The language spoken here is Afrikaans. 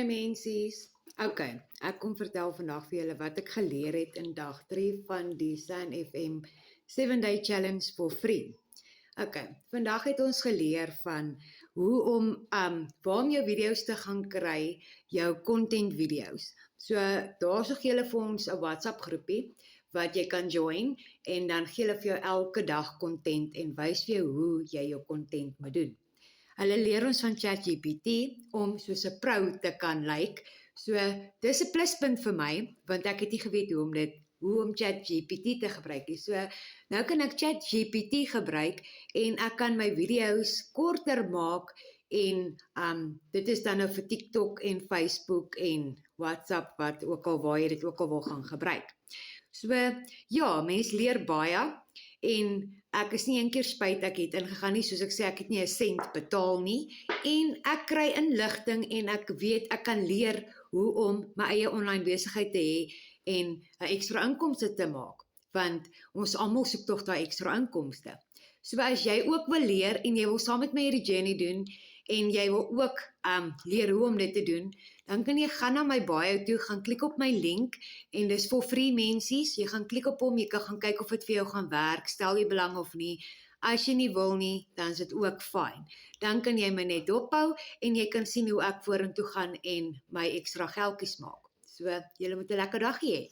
Hey mensies, ek kom vertel vandag vir julle wat ek geleer het in dag 3 van die San FM 7-day challenge for free. Vandag het ons geleer van hoe om waar om jou video's te gaan kry, jou content video's. So daar sê julle vir ons 'n WhatsApp groepie wat jy kan join en dan gee hulle vir jou elke dag content en wys vir jou hoe jy jou content moet doen. Hulle leer ons van ChatGPT om soos 'n pro te kan lyk. So dis 'n pluspunt vir my want ek het nie geweet hoe om ChatGPT te gebruik nie. So nou kan ek ChatGPT gebruik en ek kan my video's korter maak en dit is dan nou vir TikTok en Facebook en WhatsApp wat ook al waar jy dit ook al wil gaan gebruik. So ja, mense leer baie en ek is nie een keer spyt ek het ingegaan nie, soos ek sê ek het nie 'n sent betaal nie en ek kry inligting en ek weet ek kan leer hoe om my eie online besigheid te hê en 'n ekstra inkomste te maak, want ons almal soek tog daai ekstra inkomste. So as jy ook wil leer en jy wil saam met my hierdie journey doen en jy wil ook leer hoe om dit te doen, dan kan jy gaan na my bio toe, gaan klik op my link en dis for free mensies, jy gaan klik op hom, jy kan gaan kyk of dit vir jou gaan werk, stel jy belang of nie. As jy nie wil nie, dan is dit ook fyn. Dan kan jy my net dophou en jy kan sien hoe ek vorentoe gaan en my ekstra geldjies maak. So, julle moet 'n lekker dag hê.